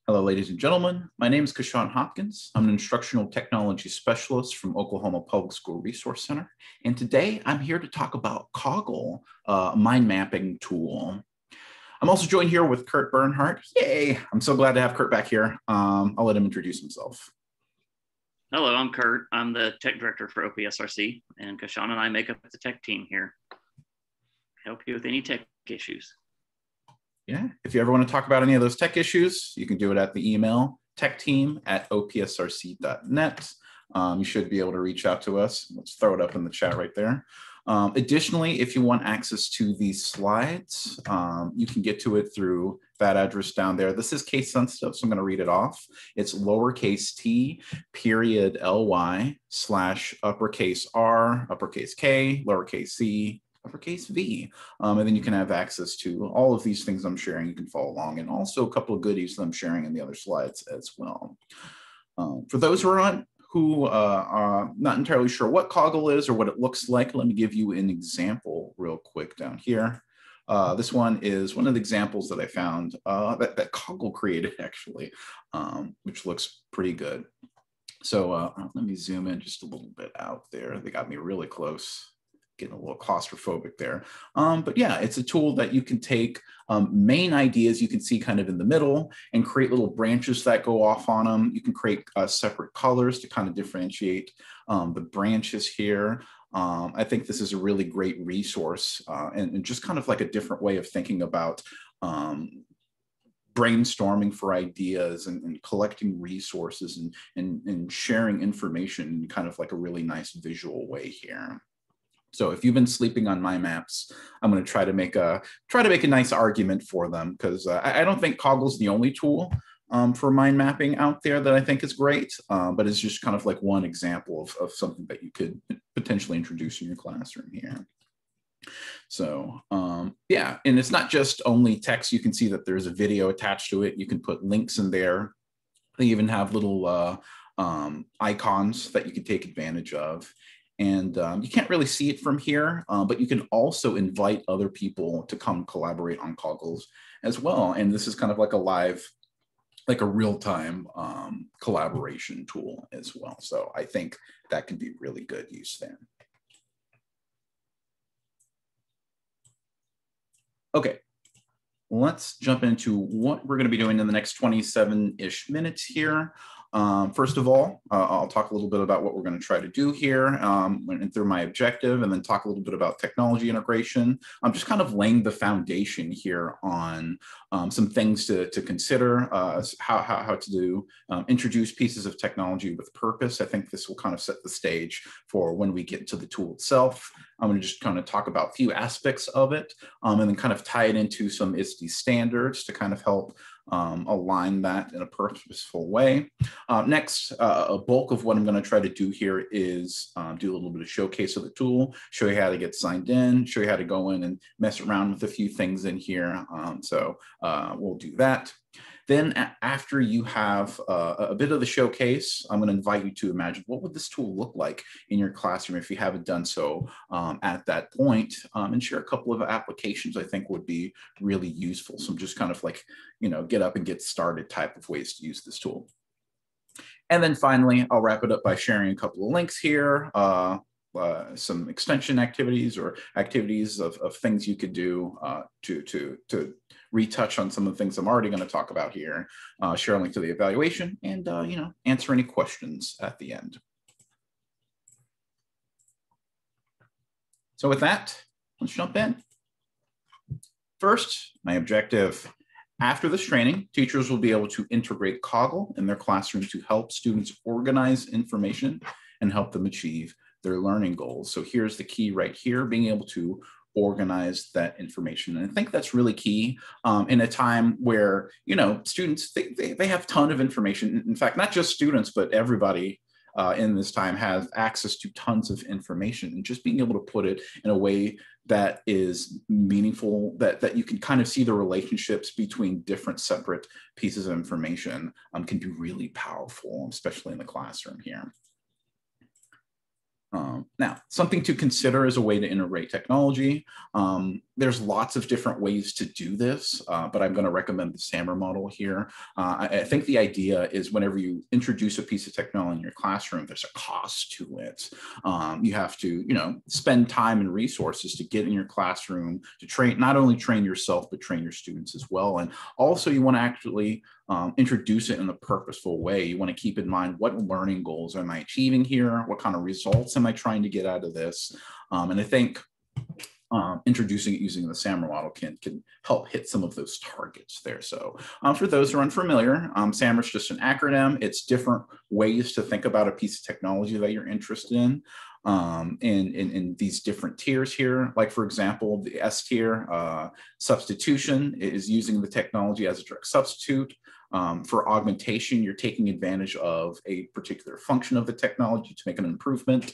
Hello, ladies and gentlemen. My name is Kashawn Hopkins. I'm an instructional technology specialist from Oklahoma Public School Resource Center. And today I'm here to talk about Coggle, a mind mapping tool. I'm also joined here with Kurt Bernhardt. Yay! I'm so glad to have Kurt back here. I'll let him introduce himself. Hello, I'm Kurt. I'm the tech director for OPSRC, and Kashawn and I make up the tech team here. Help you with any tech issues. Yeah, if you ever want to talk about any of those tech issues, you can do it at the email techteam@opsrc.net. You should be able to reach out to us. Let's throw it up in the chat right there. Additionally, if you want access to these slides, you can get to it through that address down there. This is case sensitive, so I'm going to read it off. It's lowercase t period ly / uppercase r, uppercase k, lowercase c, uppercase V. And then you can have access to all of these things I'm sharing. You can follow along, and also a couple of goodies that I'm sharing in the other slides as well. For those who are not entirely sure what Coggle is or what it looks like, let me give you an example real quick down here. This one is one of the examples that I found that Coggle created, actually, which looks pretty good. So let me zoom in just a little bit out there. They got me really close. Getting a little claustrophobic there. But yeah, it's a tool that you can take main ideas you can see kind of in the middle and create little branches that go off on them. You can create separate colors to kind of differentiate the branches here. I think this is a really great resource and just kind of like a different way of thinking about brainstorming for ideas and collecting resources and sharing information in kind of like a really nice visual way here. So if you've been sleeping on my maps, I'm going to try to make a nice argument for them, because I don't think Coggle's the only tool for mind mapping out there that I think is great, but it's just kind of like one example of something that you could potentially introduce in your classroom here. So yeah, and it's not just only text. You can see that there's a video attached to it. You can put links in there. They even have little icons that you can take advantage of. And you can't really see it from here, but you can also invite other people to come collaborate on Coggles as well. And this is kind of like a live, like a real-time collaboration tool as well. So I think that can be really good use there. Okay, let's jump into what we're going to be doing in the next 27-ish minutes here. First of all, I'll talk a little bit about what we're going to try to do here and through my objective, and then talk a little bit about technology integration. I'm just kind of laying the foundation here on some things to consider, how to introduce pieces of technology with purpose. I think this will kind of set the stage for when we get to the tool itself. I'm going to just kind of talk about a few aspects of it and then kind of tie it into some ISTE standards to kind of help align that in a purposeful way. Next, a bulk of what I'm going to try to do here is do a little bit of showcase of the tool, show you how to get signed in, show you how to go in and mess around with a few things in here. So we'll do that. Then after you have a bit of the showcase, I'm going to invite you to imagine what would this tool look like in your classroom if you haven't done so at that point, and share a couple of applications I think would be really useful. Some just kind of like, get up and get started type of ways to use this tool. And then finally, I'll wrap it up by sharing a couple of links here, some extension activities or activities of things you could do to retouch on some of the things I'm already going to talk about here, share a link to the evaluation, and answer any questions at the end. So with that, let's jump in. First, my objective. After this training, teachers will be able to integrate Coggle in their classroom to help students organize information and help them achieve their learning goals. So here's the key right here, being able to organize that information. And I think that's really key in a time where, students, they have a ton of information. In fact, not just students, but everybody in this time has access to tons of information, and just being able to put it in a way that is meaningful, that you can kind of see the relationships between different separate pieces of information can be really powerful, especially in the classroom here. Now, something to consider as a way to integrate technology. There's lots of different ways to do this, but I'm going to recommend the SAMR model here. I think the idea is whenever you introduce a piece of technology in your classroom, there's a cost to it. You have to, spend time and resources to get in your classroom to train, not only train yourself, but train your students as well. And also you want to actually introduce it in a purposeful way. You want to keep in mind, what learning goals am I achieving here? What kind of results am I trying to get out of this? And I think introducing it using the SAMR model can help hit some of those targets there. So for those who are unfamiliar, SAMR is just an acronym. It's different ways to think about a piece of technology that you're interested in. In these different tiers here, like for example, the S tier, substitution is using the technology as a direct substitute. For augmentation, you're taking advantage of a particular function of the technology to make an improvement.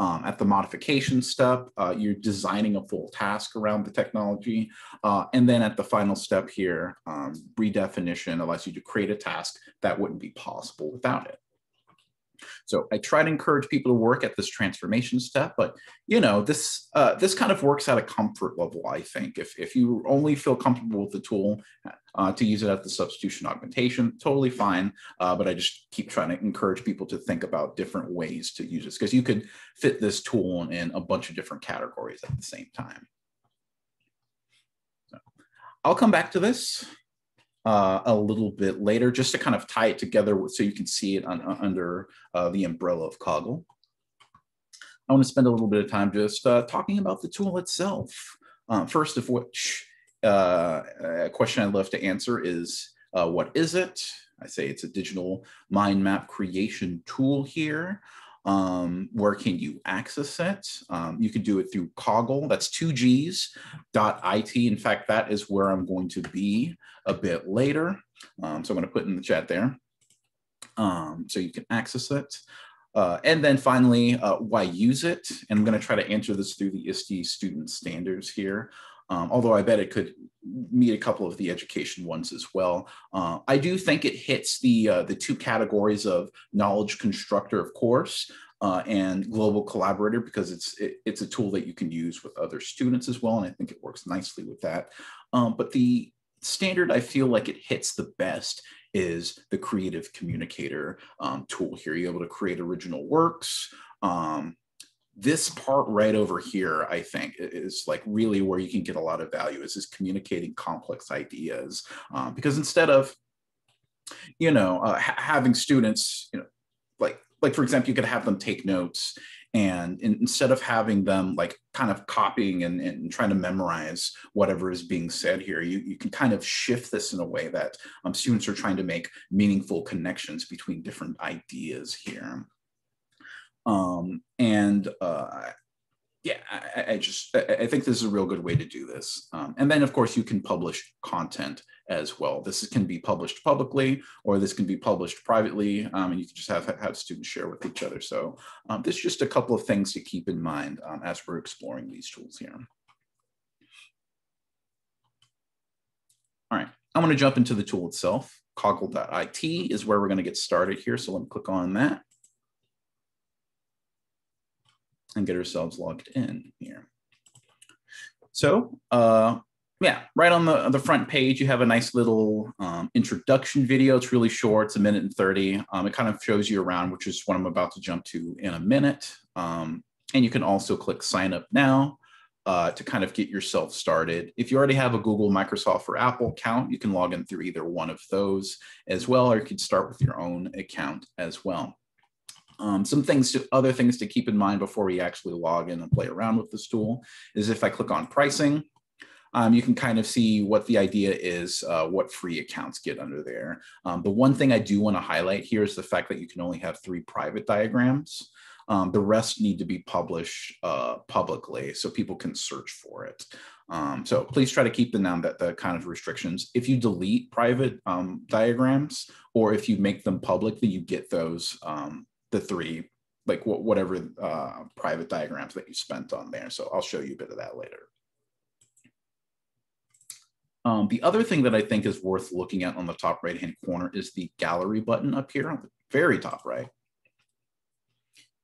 At the modification step, you're designing a full task around the technology. And then at the final step here, redefinition allows you to create a task that wouldn't be possible without it. So I try to encourage people to work at this transformation step, but this kind of works at a comfort level, I think. If you only feel comfortable with the tool to use it at the substitution augmentation, totally fine. But I just keep trying to encourage people to think about different ways to use this, because you could fit this tool in a bunch of different categories at the same time. So I'll come back to this a little bit later, just to kind of tie it together so you can see it under the umbrella of Coggle. I want to spend a little bit of time just talking about the tool itself. First of which, a question I'd love to answer is, what is it? I say it's a digital mind map creation tool here. Where can you access it? You can do it through Coggle. That's 2gs.it. In fact, that is where I'm going to be a bit later. So I'm going to put in the chat there. So you can access it. And then finally, why use it? And I'm going to try to answer this through the ISTE student standards here. Although I bet it could meet a couple of the education ones as well. I do think it hits the two categories of knowledge constructor, of course, and global collaborator, because it's a tool that you can use with other students as well, and I think it works nicely with that. But the standard I feel like it hits the best is the creative communicator tool here. You're able to create original works. This part right over here, I think, is like really where you can get a lot of value, is communicating complex ideas. Because instead of, having students, like for example, you could have them take notes, and instead of having them like kind of copying and trying to memorize whatever is being said here, you can kind of shift this in a way that students are trying to make meaningful connections between different ideas here. Yeah, I think this is a real good way to do this. And then of course you can publish content as well. This can be published publicly, or this can be published privately, and you can just have students share with each other. So there's just a couple of things to keep in mind as we're exploring these tools here. All right, I'm going to jump into the tool itself. Coggle.it is where we're going to get started here. So let me click on that and get ourselves logged in here. So yeah, right on the front page, you have a nice little introduction video. It's really short, it's 1:30. It kind of shows you around, which is what I'm about to jump to in a minute. And you can also click sign up now to kind of get yourself started. If you already have a Google, Microsoft, or Apple account, you can log in through either one of those as well, or you can start with your own account as well. Other things to keep in mind before we actually log in and play around with this tool is if I click on pricing, you can kind of see what the idea is, what free accounts get under there. The one thing I do want to highlight here is the fact that you can only have 3 private diagrams. The rest need to be published publicly so people can search for it. So please try to keep the kind of restrictions. If you delete private diagrams, or if you make them public, then you get those the 3, like whatever private diagrams that you spent on there. So I'll show you a bit of that later. The other thing that I think is worth looking at on the top right-hand corner is the gallery button up here on the very top right.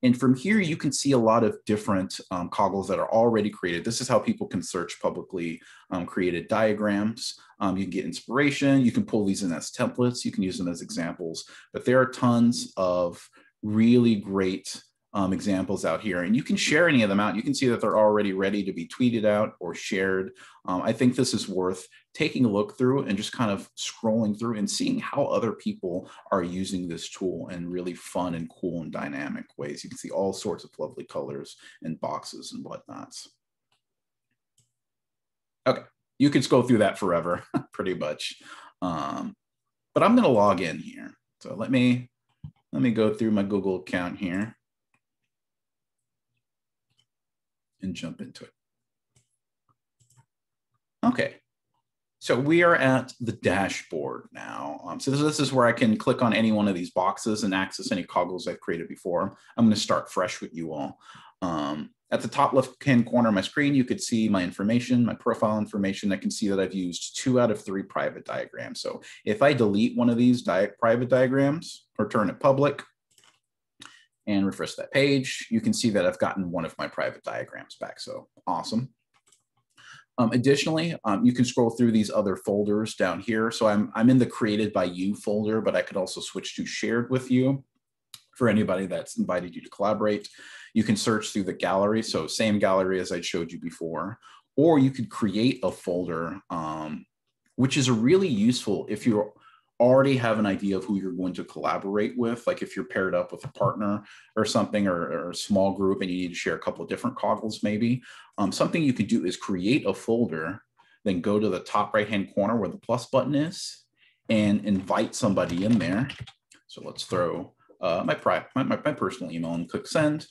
And from here, you can see a lot of different Coggles that are already created. This is how people can search publicly created diagrams. You can get inspiration. You can pull these in as templates. You can use them as examples. But there are tons of really great examples out here. And you can share any of them out. You can see that they're already ready to be tweeted out or shared. I think this is worth taking a look through and just kind of scrolling through and seeing how other people are using this tool in really fun and cool and dynamic ways. You can see all sorts of lovely colors and boxes and whatnots. Okay, you could go through that forever, pretty much. But I'm gonna log in here. So let me go through my Google account here and jump into it. Okay. So we are at the dashboard now. So this is where I can click on any one of these boxes and access any Coggles I've created before. I'm going to start fresh with you all. At the top left-hand corner of my screen, you could see my information, my profile information. I can see that I've used 2 out of 3 private diagrams. So if I delete one of these private diagrams or turn it public and refresh that page, you can see that I've gotten one of my private diagrams back. So awesome. Additionally, you can scroll through these other folders down here. So I'm in the created by you folder, but I could also switch to shared with you for anybody that's invited you to collaborate. You can search through the gallery. So same gallery as I showed you before, or you could create a folder, which is really useful if you already have an idea of who you're going to collaborate with. Like if you're paired up with a partner or something, or a small group and you need to share a couple of different Coggles maybe. Something you could do is create a folder, then go to the top right-hand corner where the plus button is and invite somebody in there. So let's throw my personal email and click send.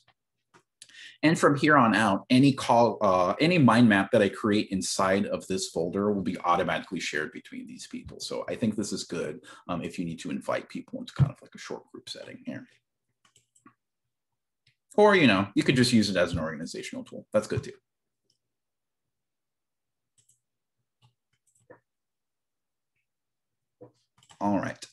And from here on out, any mind map that I create inside of this folder will be automatically shared between these people. So I think this is good if you need to invite people into kind of like a short group setting here. Or, you know, you could just use it as an organizational tool. That's good too. All right,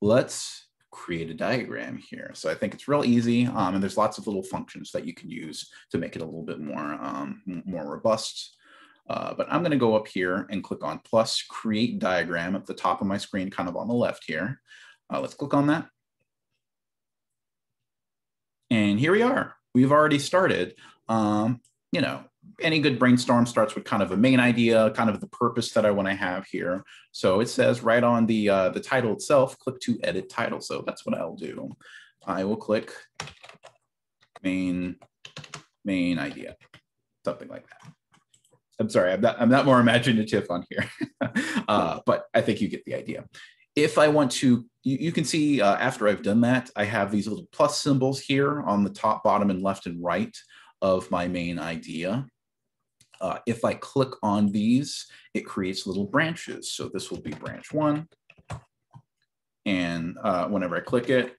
let's create a diagram here. So I think it's real easy, and there's lots of little functions that you can use to make it a little bit more robust. But I'm going to go up here and click on plus create diagram at the top of my screen, kind of on the left here. Let's click on that. And here we are. We've already started. You know, any good brainstorm starts with kind of a main idea, kind of the purpose that I want to have here. So it says right on the title itself, click to edit title. So that's what I'll do. I will click main idea, something like that. I'm sorry, I'm not more imaginative on here, but I think you get the idea. If I want to, you can see after I've done that, I have these little plus symbols here on the top, bottom, and left and right of my main idea. If I click on these, it creates little branches. So this will be branch 1. And whenever I click it,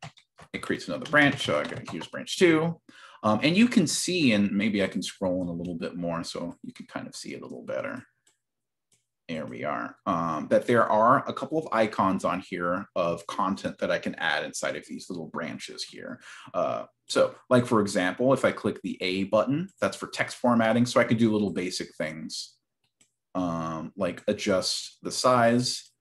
it creates another branch. So here's branch 2. And you can see, and maybe I can scroll in a little bit more so you can kind of see it a little better. There we are. That there are a couple of icons on here of content that I can add inside of these little branches here. So like, for example, if I click the A button, that's for text formatting. So I could do little basic things like adjust the size.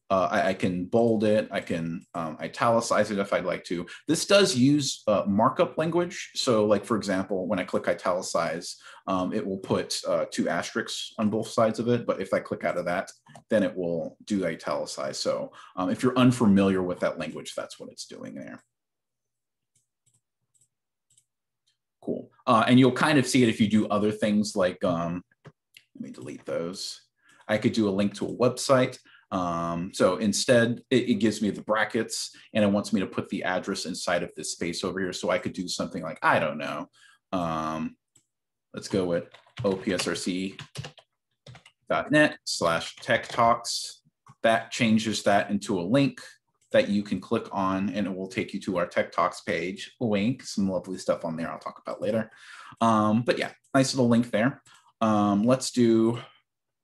I can bold it. I can italicize it if I'd like to. This does use markup language. So like, for example, when I click italicize, it will put 2 asterisks on both sides of it. But if I click out of that, then it will do italicize. So if you're unfamiliar with that language, that's what it's doing there. Cool. And you'll kind of see it if you do other things like, let me delete those. I could do a link to a website. So instead, it gives me the brackets and it wants me to put the address inside of this space over here. So I could do something like, I don't know, let's go with opsrc.net/TechTalks. That changes that into a link that you can click on and it will take you to our Tech Talks page. Link, some lovely stuff on there I'll talk about later. But yeah, nice little link there. Let's do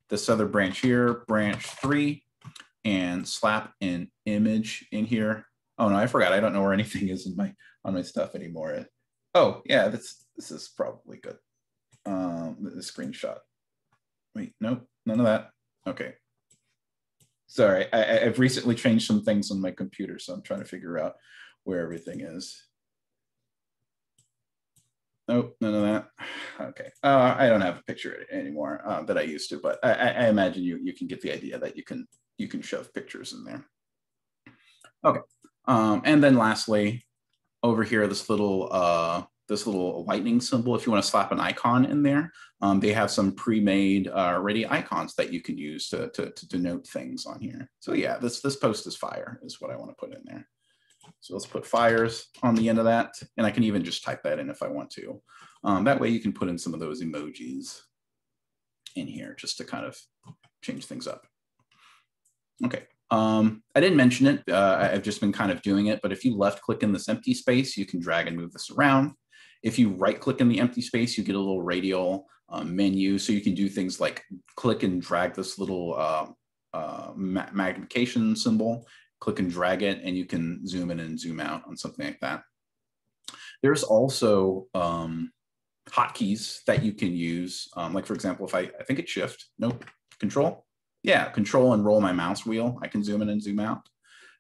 this other branch here, branch 3. And slap an image in here. Oh no, I forgot. I don't know where anything is in on my stuff anymore. Oh, yeah, this is probably good. The screenshot. Wait, nope, none of that. Okay. Sorry, I've recently changed some things on my computer, so I'm trying to figure out where everything is. Nope, none of that. Okay, I don't have a picture anymore that I used to, but I imagine you can get the idea that you can shove pictures in there. Okay, and then lastly, over here, this little lightning symbol. If you want to slap an icon in there, they have some pre-made ready icons that you can use to denote things on here. So yeah, this post is fire is what I want to put in there. So let's put fires on the end of that. And I can even just type that in if I want to. That way you can put in some of those emojis in here just to kind of change things up. Okay. I didn't mention it. I've just been kind of doing it, but if you left click in this empty space, you can drag and move this around. If you right click in the empty space, you get a little radial menu. So you can do things like click and drag this little magnification symbol, click and drag it, and you can zoom in and zoom out on something like that. There's also hotkeys that you can use. Like for example, if I think it's shift, nope, control. Yeah, control and roll my mouse wheel. I can zoom in and zoom out.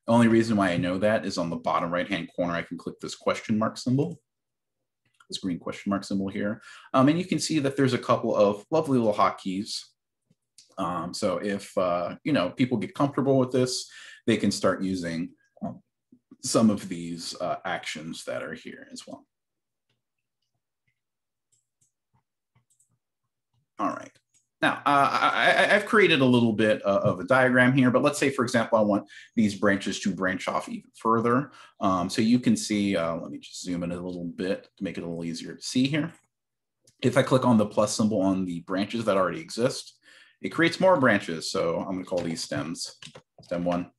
The only reason why I know that is on the bottom right-hand corner, I can click this question mark symbol, this green question mark symbol here. And you can see that there's a couple of lovely little hotkeys. So if people get comfortable with this, they can start using some of these actions that are here as well. All right. Now, I've created a little bit of a diagram here, but let's say, for example, I want these branches to branch off even further. So you can see, let me just zoom in a little bit to make it a little easier to see here. If I click on the plus symbol on the branches that already exist, it creates more branches. So I'm going to call these stems, stem 1.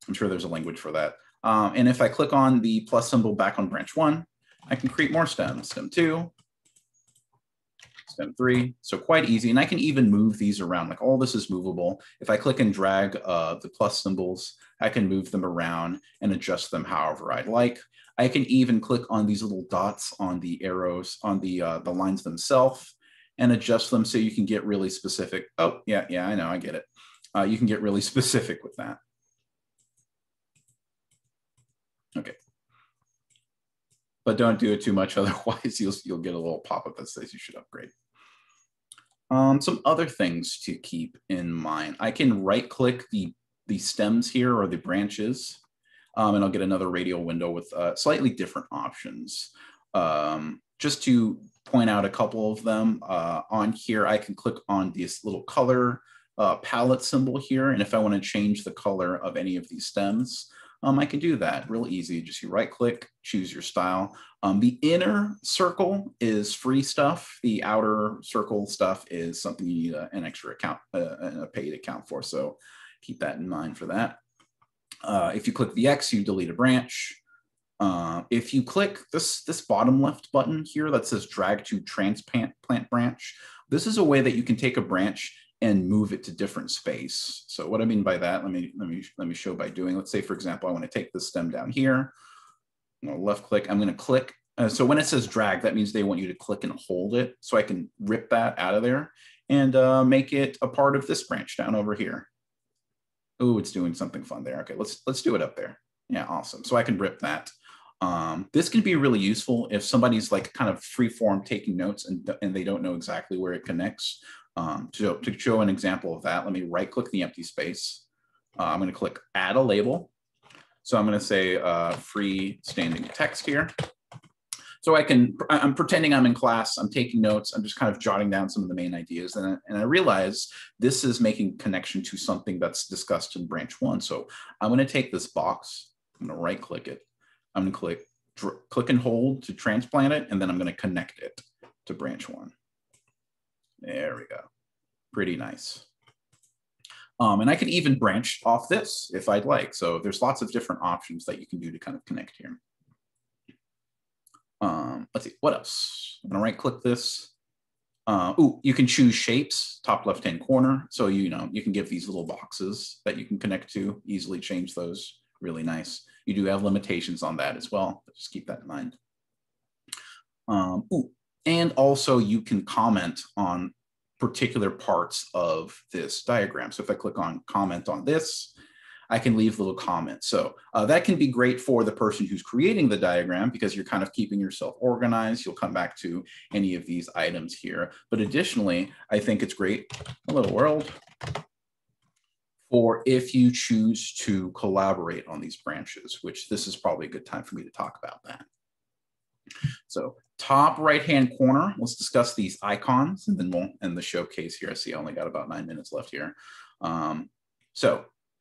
I'm sure there's a language for that. And if I click on the plus symbol back on branch 1, I can create more stems, stem 2, stem 3, so quite easy. And I can even move these around, like all this is movable. If I click and drag the plus symbols, I can move them around and adjust them however I'd like. I can even click on these little dots on the arrows, on the lines themselves, and adjust them so you can get really specific. Oh, yeah, I know, I get it. You can get really specific with that. Okay. But don't do it too much, otherwise you'll get a little pop-up that says you should upgrade. Some other things to keep in mind. I can right-click the stems here or the branches, and I'll get another radial window with slightly different options. Just to point out a couple of them, on here I can click on this little color palette symbol here, and if I want to change the color of any of these stems, I can do that real easy. Just you right click, choose your style. The inner circle is free stuff. The outer circle stuff is something you need an extra account, a paid account for. So keep that in mind for that. If you click the X, you delete a branch. If you click this bottom left button here that says drag to transplant branch, this is a way that you can take a branch and move it to different space. So what I mean by that, let me show by doing, let's say, for example, I want to take this stem down here. I'm going to left click, I'm going to click. So when it says drag, that means they want you to click and hold it. So I can rip that out of there and make it a part of this branch down over here. Oh, it's doing something fun there. Okay, let's do it up there. Yeah, awesome. So I can rip that. This can be really useful if somebody's like kind of free form taking notes and they don't know exactly where it connects. To show an example of that, let me right click the empty space. I'm going to click add a label. So I'm going to say freestanding text here. So I'm pretending I'm in class, I'm taking notes, I'm just kind of jotting down some of the main ideas. And I realize this is making connection to something that's discussed in branch 1. So I'm going to take this box, I'm going to right click it. I'm going to click and hold to transplant it, and then I'm going to connect it to branch 1. There we go. Pretty nice. And I can even branch off this if I'd like. So there's lots of different options that you can do to kind of connect here. Let's see, what else? I'm gonna right click this. You can choose shapes, top left-hand corner. So you can give these little boxes that you can connect to, easily change those, really nice. You do have limitations on that as well, but just keep that in mind. And also you can comment on particular parts of this diagram. So if I click on comment on this, I can leave little comments. So that can be great for the person who's creating the diagram because you're kind of keeping yourself organized. You'll come back to any of these items here. But additionally, I think it's great, hello world, for if you choose to collaborate on these branches, which this is probably a good time for me to talk about that. So top right-hand corner, let's discuss these icons and then we'll end the showcase here. I see I only got about 9 minutes left here.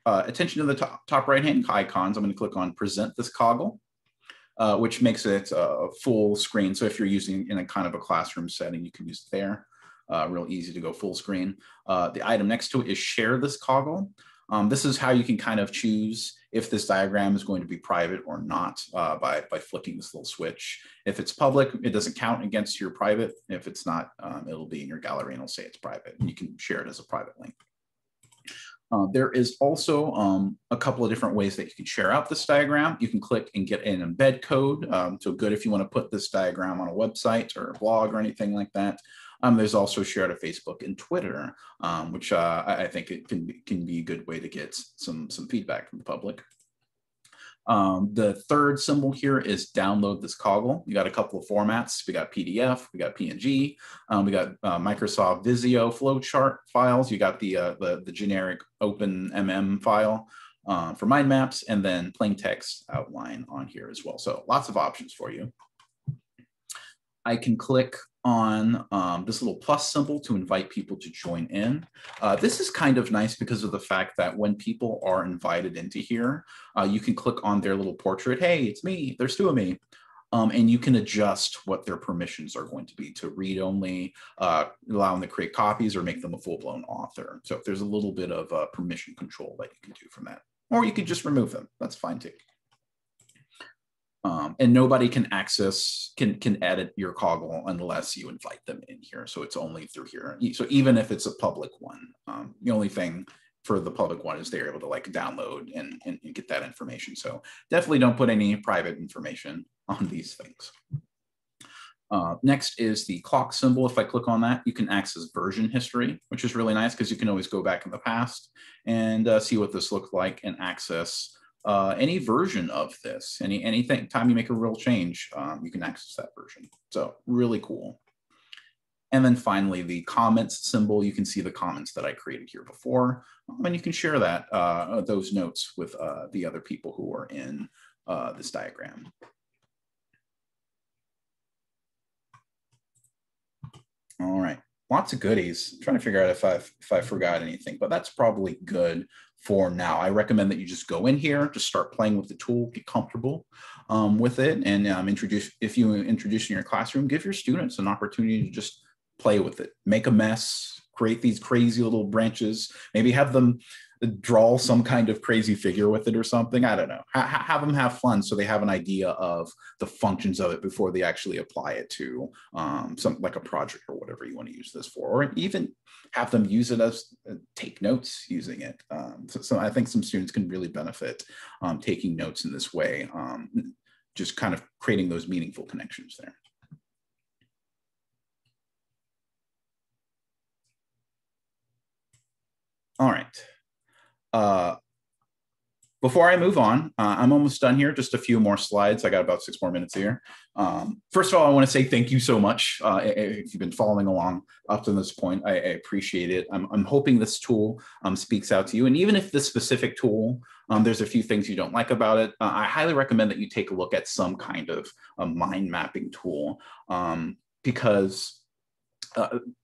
Attention to the top right-hand icons. I'm going to click on present this Coggle, which makes it a full screen. So if you're using in a kind of a classroom setting, you can use it there. Real easy to go full screen. The item next to it is share this Coggle. This is how you can kind of choose if this diagram is going to be private or not by flicking this little switch. If it's public, it doesn't count against your private. If it's not, it'll be in your gallery and it'll say it's private, and you can share it as a private link. There is also a couple of different ways that you can share out this diagram. You can click and get an embed code. So good if you want to put this diagram on a website or a blog or anything like that. There's also share to Facebook and Twitter, which I think it can be a good way to get some feedback from the public. The third symbol here is download this Coggle. You got a couple of formats. We got PDF, we got PNG, we got Microsoft Visio flowchart files. You got the generic OpenMM file for mind maps, and then plain text outline on here as well. So lots of options for you. I can click on this little plus symbol to invite people to join in. This is kind of nice because of the fact that when people are invited into here, you can click on their little portrait. Hey, it's me, there's two of me. And you can adjust what their permissions are going to be to read only, allow them to create copies or make them a full-blown author. So if there's a little bit of permission control that you can do from that, or you can just remove them, that's fine too. And nobody can edit your Coggle unless you invite them in here. So it's only through here. So even if it's a public one, the only thing for the public one is they're able to like download and get that information. So definitely don't put any private information on these things. Next is the clock symbol. If I click on that, you can access version history, which is really nice because you can always go back in the past and see what this looked like and access any version of this. Anything time you make a real change, you can access that version. So really cool. And then finally, the comments symbol, you can see the comments that I created here before, and you can share that those notes with the other people who are in this diagram. All right, lots of goodies. I'm trying to figure out if I forgot anything, but that's probably good for now. I recommend that you just go in here, just start playing with the tool, get comfortable with it, and if you introduce in your classroom, give your students an opportunity to just play with it, make a mess, create these crazy little branches, maybe have them draw some kind of crazy figure with it or something. I don't know. Have them have fun so they have an idea of the functions of it before they actually apply it to something like a project or whatever you want to use this for, or even have them use it as take notes using it. So I think some students can really benefit taking notes in this way, just kind of creating those meaningful connections there. All right. Before I move on, I'm almost done here. Just a few more slides. I got about 6 more minutes here. First of all, I want to say thank you so much. If you've been following along up to this point, I appreciate it. I'm hoping this tool speaks out to you. And even if this specific tool, there's a few things you don't like about it, I highly recommend that you take a look at some kind of a mind mapping tool because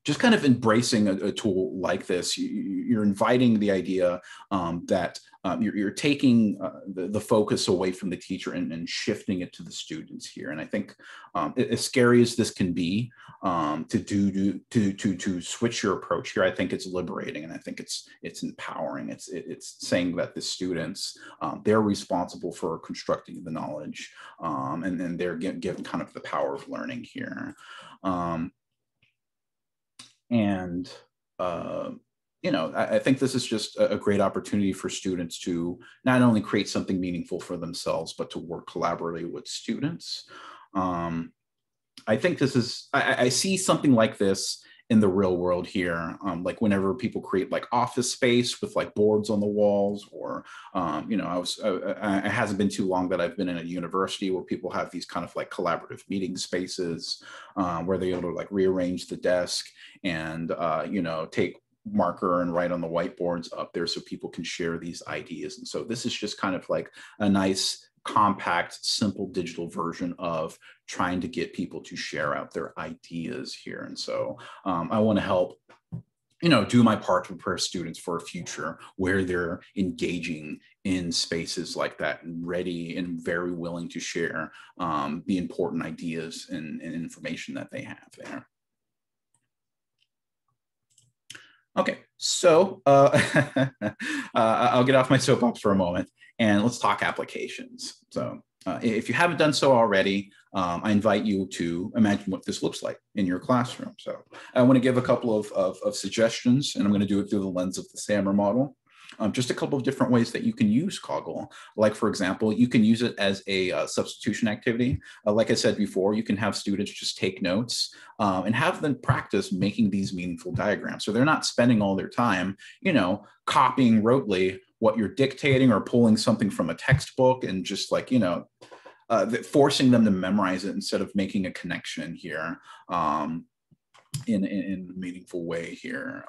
just kind of embracing a tool like this, you're inviting the idea that you're taking the focus away from the teacher and shifting it to the students here. And I think as scary as this can be to switch your approach here, I think it's liberating, and I think it's empowering. It's saying that the students, they're responsible for constructing the knowledge, and they're given kind of the power of learning here. You know, I think this is just a great opportunity for students to not only create something meaningful for themselves, but to work collaboratively with students. I think this is, I see something like this in the real world here. Like whenever people create like office space with like boards on the walls, or, you know, it hasn't been too long that I've been in a university where people have these kind of like collaborative meeting spaces where they're able to like rearrange the desk and, you know, take marker and write on the whiteboards up there so people can share these ideas. And so this is just kind of like a nice, compact, simple digital version of trying to get people to share out their ideas here. And so I want to help, you know, do my part to prepare students for a future where they're engaging in spaces like that and ready and very willing to share the important ideas and information that they have there. Okay, so I'll get off my soapbox for a moment and let's talk applications. So if you haven't done so already, I invite you to imagine what this looks like in your classroom. So I want to give a couple of suggestions, and I'm going to do it through the lens of the SAMR model. Just a couple of different ways that you can use Coggle. Like, for example, you can use it as a substitution activity. Like I said before, you can have students just take notes and have them practice making these meaningful diagrams. So they're not spending all their time, you know, copying rotely what you're dictating or pulling something from a textbook and just like, you know, forcing them to memorize it instead of making a connection here. In a meaningful way here.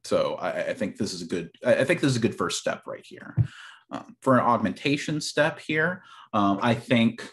So I think this is a good, I think this is a good first step right here. For an augmentation step here, I think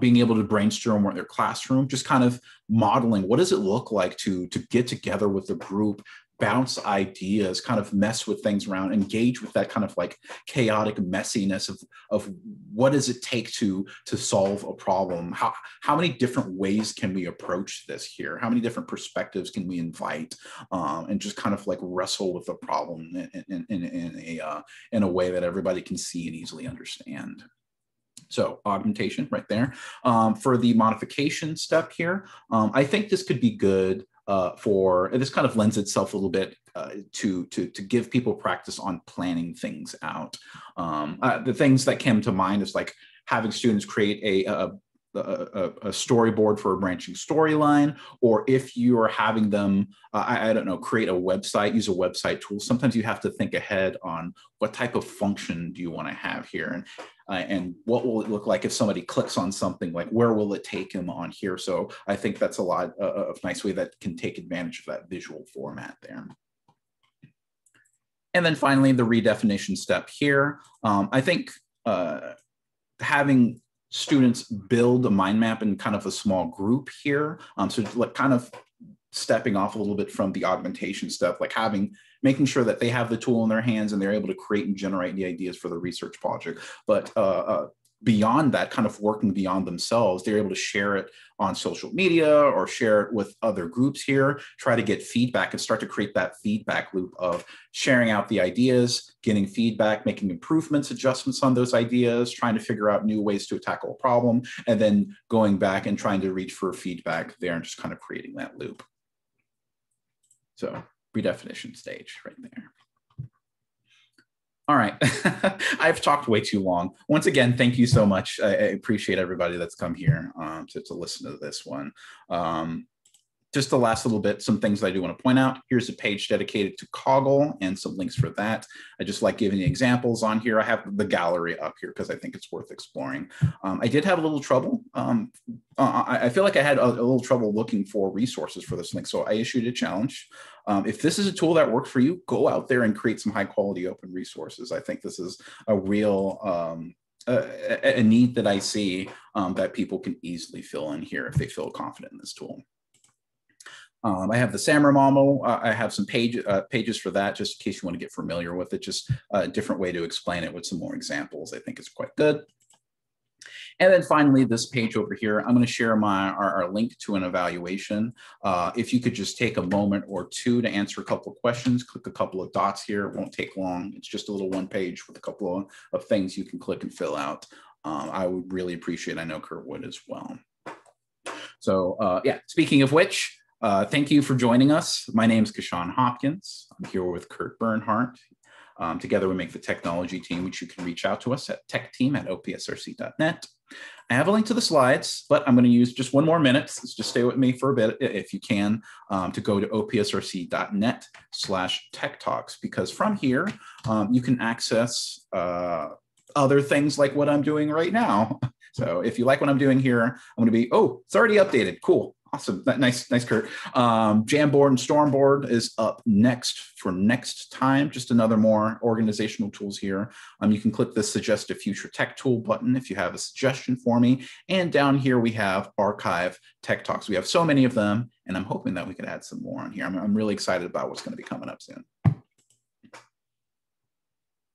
being able to brainstorm with their classroom, just kind of modeling what does it look like to get together with the group, bounce ideas, kind of mess with things around, engage with that kind of like chaotic messiness of what does it take to solve a problem? How many different ways can we approach this here? How many different perspectives can we invite? And just kind of like wrestle with the problem in a way that everybody can see and easily understand. So augmentation right there. For the modification step here, I think this could be good for, this kind of lends itself a little bit to give people practice on planning things out. The things that came to mind is like having students create a storyboard for a branching storyline, or if you are having them, I don't know, create a website, use a website tool. Sometimes you have to think ahead on what type of function do you want to have here, and what will it look like if somebody clicks on something, like where will it take them on here? So I think that's a lot of nice way that can take advantage of that visual format there. And then finally, the redefinition step here. I think having students build a mind map in kind of a small group here. So like kind of stepping off a little bit from the augmentation stuff, like making sure that they have the tool in their hands and they're able to create and generate the ideas for the research project. But beyond that, kind of working beyond themselves, they're able to share it on social media or share it with other groups here, try to get feedback and start to create that feedback loop of sharing out the ideas, getting feedback, making improvements, adjustments on those ideas, trying to figure out new ways to tackle a problem, and then going back and trying to reach for feedback there and just kind of creating that loop. So redefinition stage right there. All right, I've talked way too long. Once again, thank you so much. I appreciate everybody that's come here to listen to this one. Just the last little bit, some things that I do want to point out. Here's a page dedicated to Coggle and some links for that. I just like giving examples on here. I have the gallery up here because I think it's worth exploring. I did have a little trouble. I feel like I had a little trouble looking for resources for this link, so I issued a challenge. If this is a tool that works for you, go out there and create some high quality open resources. I think this is a real a need that I see that people can easily fill in here if they feel confident in this tool. I have the SAMR model. I have some pages for that, just in case you want to get familiar with it, just a different way to explain it with some more examples. I think it's quite good. And then finally, this page over here, I'm going to share our link to an evaluation. If you could just take a moment or two to answer a couple of questions, click a couple of dots here. It won't take long. It's just a little one page with a couple of things you can click and fill out. I would really appreciate it. I know Kurt would as well. So yeah, speaking of which, thank you for joining us. My name is Kashawn Hopkins. I'm here with Kurt Bernhardt. Together we make the technology team, which you can reach out to us at techteam@opsrc.net. I have a link to the slides, but I'm going to use just one more minute. So just stay with me for a bit, if you can, to go to opsrc.net/techtalks, because from here, you can access other things like what I'm doing right now. So if you like what I'm doing here, I'm going to be, oh, it's already updated. Cool. Awesome. Nice, Kurt. Jamboard and Stormboard is up next for next time. Just another more organizational tools here. You can click the Suggest a Future Tech Tool button if you have a suggestion for me. And down here we have Archive Tech Talks. We have so many of them, and I'm hoping that we can add some more on here. I'm really excited about what's going to be coming up soon. All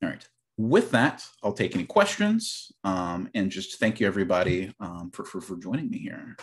right. With that, I'll take any questions and just thank you, everybody, for joining me here.